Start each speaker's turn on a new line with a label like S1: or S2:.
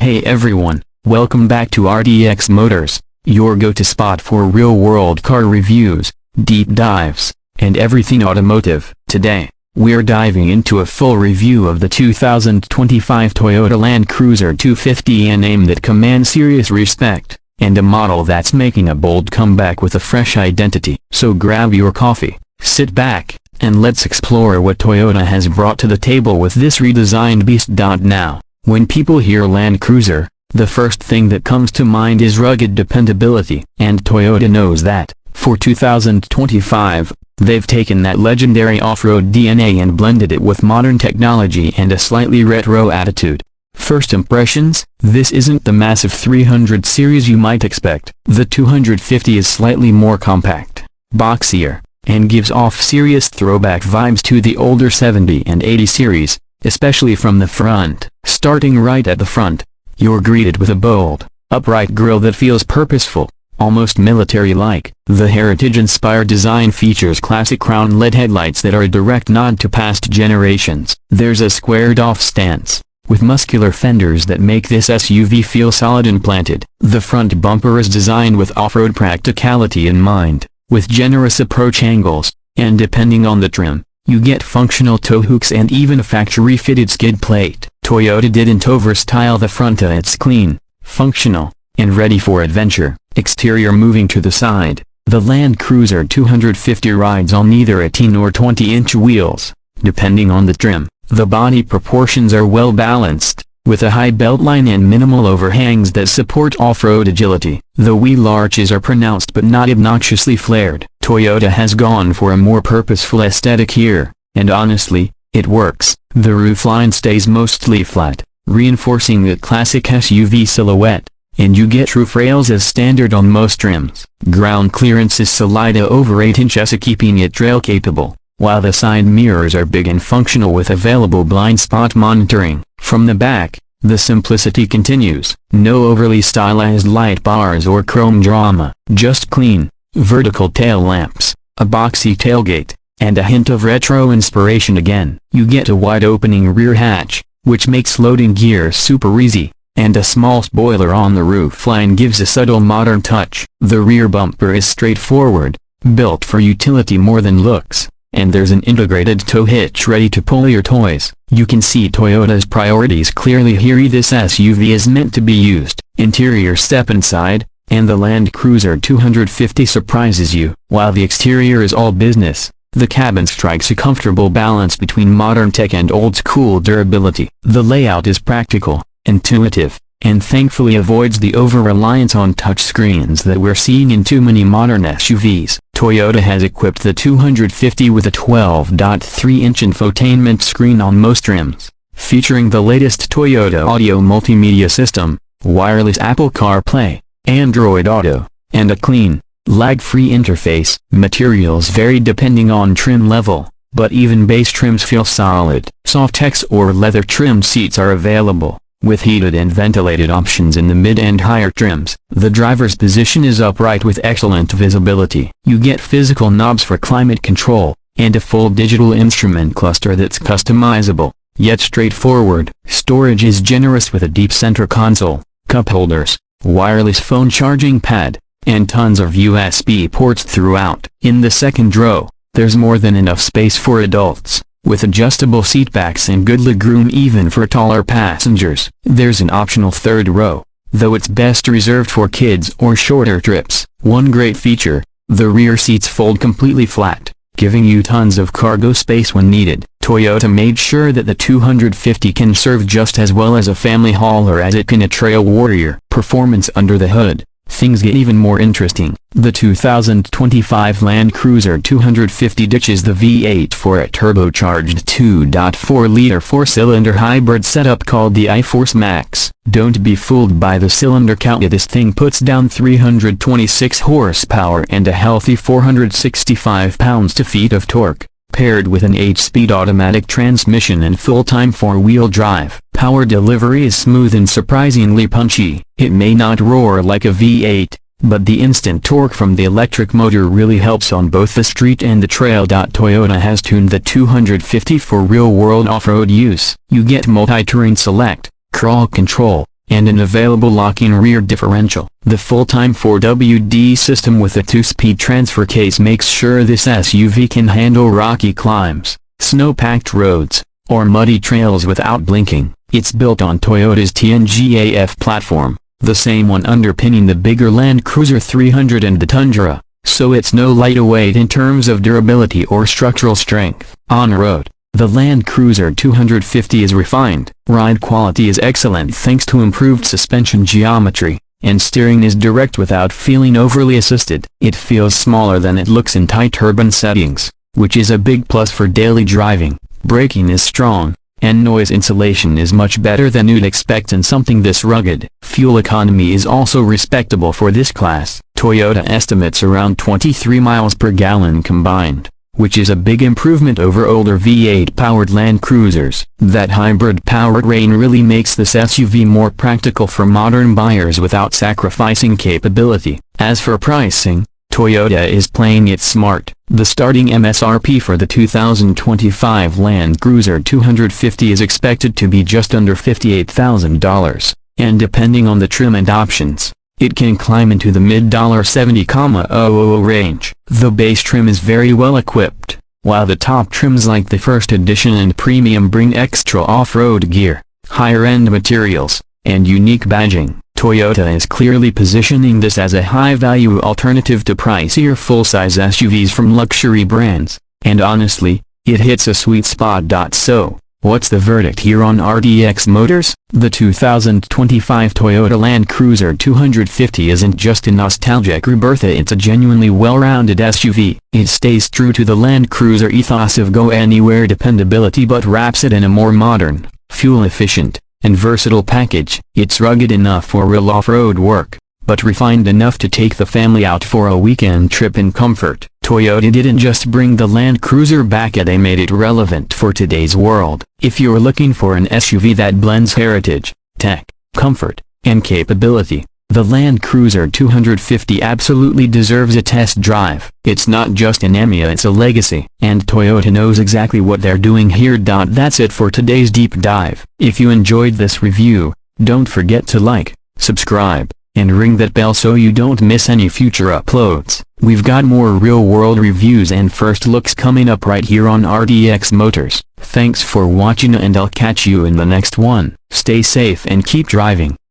S1: Hey everyone, welcome back to RDX Motors, your go-to spot for real-world car reviews, deep dives, and everything automotive. Today, we're diving into a full review of the 2025 Toyota Land Cruiser 250, a name that commands serious respect, and a model that's making a bold comeback with a fresh identity. So grab your coffee, sit back, and let's explore what Toyota has brought to the table with this redesigned beast. Now, when people hear Land Cruiser, the first thing that comes to mind is rugged dependability. And Toyota knows that. For 2025, they've taken that legendary off-road DNA and blended it with modern technology and a slightly retro attitude. First impressions, this isn't the massive 300 series you might expect. The 250 is slightly more compact, boxier, and gives off serious throwback vibes to the older 70 and 80 series, especially from the front. Starting right at the front, you're greeted with a bold, upright grille that feels purposeful, almost military-like. The heritage-inspired design features classic crown LED headlights that are a direct nod to past generations. There's a squared-off stance, with muscular fenders that make this SUV feel solid and planted. The front bumper is designed with off-road practicality in mind, with generous approach angles, and depending on the trim, you get functional tow hooks and even a factory-fitted skid plate. Toyota didn't overstyle the front. It's clean, functional, and ready for adventure. Exterior. Moving to the side, the Land Cruiser 250 rides on either 18 or 20-inch wheels, depending on the trim. The body proportions are well balanced, with a high beltline and minimal overhangs that support off-road agility. The wheel arches are pronounced but not obnoxiously flared. Toyota has gone for a more purposeful aesthetic here, and honestly, it works. The roofline stays mostly flat, reinforcing the classic SUV silhouette, and you get roof rails as standard on most trims. Ground clearance is solid over 8 inches, keeping it trail capable, while the side mirrors are big and functional with available blind spot monitoring. From the back, the simplicity continues. No overly stylized light bars or chrome drama, just clean, vertical tail lamps, a boxy tailgate, and a hint of retro inspiration again. You get a wide-opening rear hatch, which makes loading gear super easy, and a small spoiler on the roofline gives a subtle modern touch. The rear bumper is straightforward, built for utility more than looks, and there's an integrated tow hitch ready to pull your toys. You can see Toyota's priorities clearly here. This SUV is meant to be used. Interior. Step inside, and the Land Cruiser 250 surprises you. While the exterior is all business, the cabin strikes a comfortable balance between modern tech and old-school durability. The layout is practical, intuitive, and thankfully avoids the over-reliance on touchscreens that we're seeing in too many modern SUVs. Toyota has equipped the 250 with a 12.3-inch infotainment screen on most trims, featuring the latest Toyota audio multimedia system, wireless Apple CarPlay, Android Auto, and a clean, lag-free interface. Materials vary depending on trim level, but even base trims feel solid. Softex or leather-trimmed seats are available, with heated and ventilated options in the mid and higher trims. The driver's position is upright with excellent visibility. You get physical knobs for climate control, and a full digital instrument cluster that's customizable, yet straightforward. Storage is generous with a deep center console, cup holders, wireless phone charging pad, and tons of USB ports throughout. In the second row, there's more than enough space for adults, with adjustable seatbacks and good legroom even for taller passengers. There's an optional third row, though it's best reserved for kids or shorter trips. One great feature, the rear seats fold completely flat, giving you tons of cargo space when needed. Toyota made sure that the 250 can serve just as well as a family hauler as it can a trail warrior. Performance. Under the hood, things get even more interesting. The 2025 Land Cruiser 250 ditches the V8 for a turbocharged 2.4-liter four-cylinder hybrid setup called the iForce Max. Don't be fooled by the cylinder count. This thing puts down 326 horsepower and a healthy 465 pounds-feet of torque, paired with an 8-speed automatic transmission and full-time four-wheel drive. Power delivery is smooth and surprisingly punchy. It may not roar like a V8, but the instant torque from the electric motor really helps on both the street and the trail. Toyota has tuned the 250 for real-world off-road use. You get multi-terrain select, crawl control, and an available locking rear differential. The full-time 4WD system with a 2-speed transfer case makes sure this SUV can handle rocky climbs, snow-packed roads, or muddy trails without blinking. It's built on Toyota's TNGA-F platform, the same one underpinning the bigger Land Cruiser 300 and the Tundra, so it's no lightweight in terms of durability or structural strength. On-road, the Land Cruiser 250 is refined. Ride quality is excellent thanks to improved suspension geometry, and steering is direct without feeling overly assisted. It feels smaller than it looks in tight urban settings, which is a big plus for daily driving. Braking is strong, and noise insulation is much better than you'd expect in something this rugged. Fuel economy is also respectable for this class. Toyota estimates around 23 miles per gallon combined, which is a big improvement over older V8-powered Land Cruisers. That hybrid powertrain really makes this SUV more practical for modern buyers without sacrificing capability. As for pricing, Toyota is playing it smart. The starting MSRP for the 2025 Land Cruiser 250 is expected to be just under $58,000, and depending on the trim and options, it can climb into the mid-$70,000 range. The base trim is very well equipped, while the top trims like the First Edition and Premium bring extra off-road gear, higher-end materials, and unique badging. Toyota is clearly positioning this as a high-value alternative to pricier full-size SUVs from luxury brands, and honestly, it hits a sweet spot. So, what's the verdict here on RDX Motors? The 2025 Toyota Land Cruiser 250 isn't just a nostalgic rebirth, it's a genuinely well-rounded SUV. It stays true to the Land Cruiser ethos of go-anywhere dependability but wraps it in a more modern, fuel-efficient, and versatile package. It's rugged enough for real off-road work, but refined enough to take the family out for a weekend trip in comfort. Toyota didn't just bring the Land Cruiser back, they made it relevant for today's world. If you're looking for an SUV that blends heritage, tech, comfort, and capability, the Land Cruiser 250 absolutely deserves a test drive. It's not just an Emeya, it's a legacy, and Toyota knows exactly what they're doing here. That's it for today's deep dive. If you enjoyed this review, don't forget to like, subscribe, and ring that bell so you don't miss any future uploads. We've got more real-world reviews and first looks coming up right here on RDX Motors. Thanks for watching, and I'll catch you in the next one. Stay safe and keep driving.